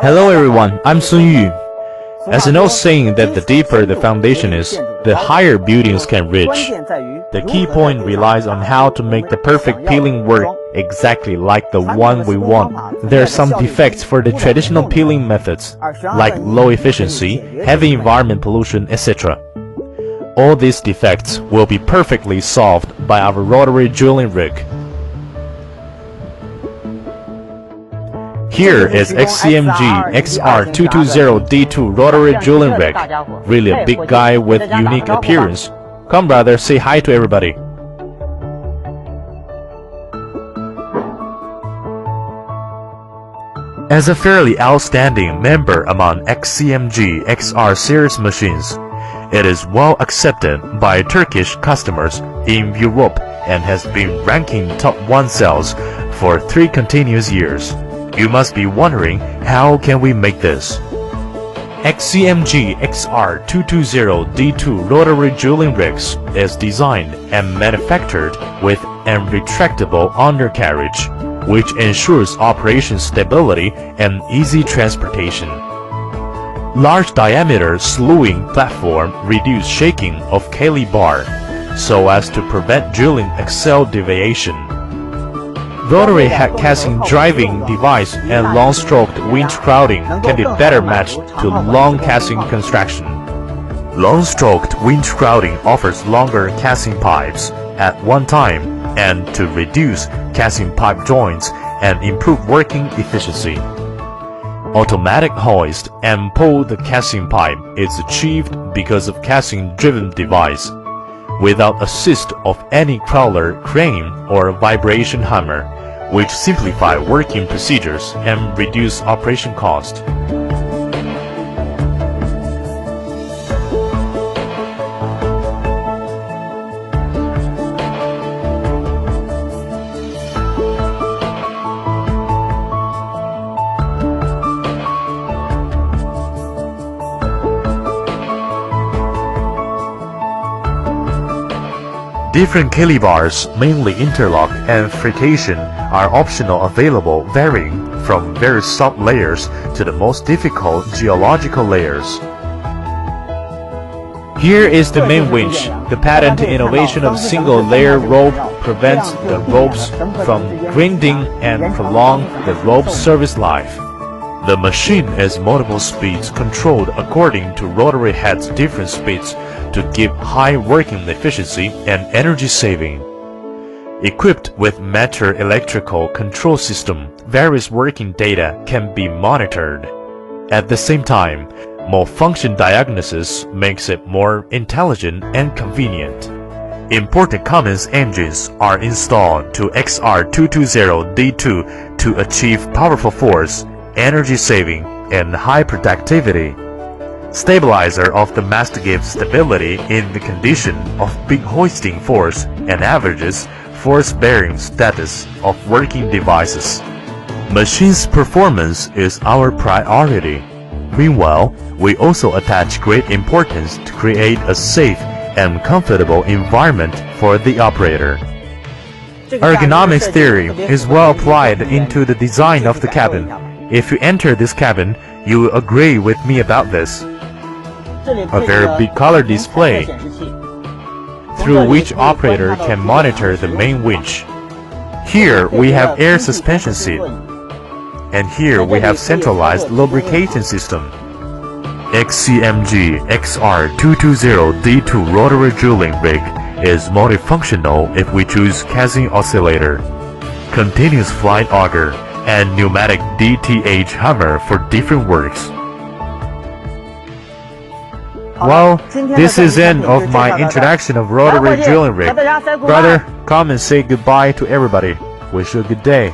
Hello everyone, I'm Sun Yu. As an old saying that the deeper the foundation is, the higher buildings can reach. The key point relies on how to make the perfect peeling work exactly like the one we want. There are some defects for the traditional peeling methods, like low efficiency, heavy environment pollution, etc. All these defects will be perfectly solved by our rotary drilling rig. Here is Xcmg XR220D2 rotary drilling rig. Really a big guy with unique appearance. Come brother, say hi to everybody. As a fairly outstanding member among Xcmg XR series machines, it is well accepted by Turkish customers in Europe and has been ranking top 1 sales for 3 continuous years. You must be wondering, how can we make this? Xcmg XR220D2 rotary drilling rigs is designed and manufactured with a retractable undercarriage, which ensures operation stability and easy transportation. Large diameter slewing platform reduce shaking of Kaylee bar, so as to prevent drilling axle deviation. Rotary head casting driving device and long-stroked winch crowding can be better matched to long casting construction. Long-stroked winch crowding offers longer casting pipes at one time and to reduce casting pipe joints and improve working efficiency. Automatic hoist and pull the casting pipe is achieved because of casting-driven device, without assist of any crawler, crane, or vibration hammer, which simplify working procedures and reduce operation cost. Different Kaylee bars, mainly interlock and frication, are optional available, varying from very soft layers to the most difficult geological layers. Here is the main winch. The patent innovation of single-layer rope prevents the ropes from grinding and prolong the rope's service life. The machine is multiple speeds controlled according to rotary head's different speeds to give high working efficiency and energy saving. Equipped with mature electrical control system, various working data can be monitored. At the same time, malfunction diagnosis makes it more intelligent and convenient. Imported Cummins engines are installed to XR220D2 to achieve powerful force, energy saving, and high productivity. Stabilizer of the mast gives stability in the condition of big hoisting force and averages force-bearing status of working devices. Machine's performance is our priority. Meanwhile, we also attach great importance to create a safe and comfortable environment for the operator. Ergonomics theory is well applied into the design of the cabin. If you enter this cabin, you will agree with me about this. A very big color display, through which operator can monitor the main winch. Here we have air suspension seat, and here we have centralized lubrication system. Xcmg XR220D2 rotary drilling rig is multifunctional if we choose casting oscillator, continuous flight auger, and pneumatic DTH hammer for different works. Well, this is the end of my introduction of rotary drilling rig. Brother, come and say goodbye to everybody. Wish you a good day.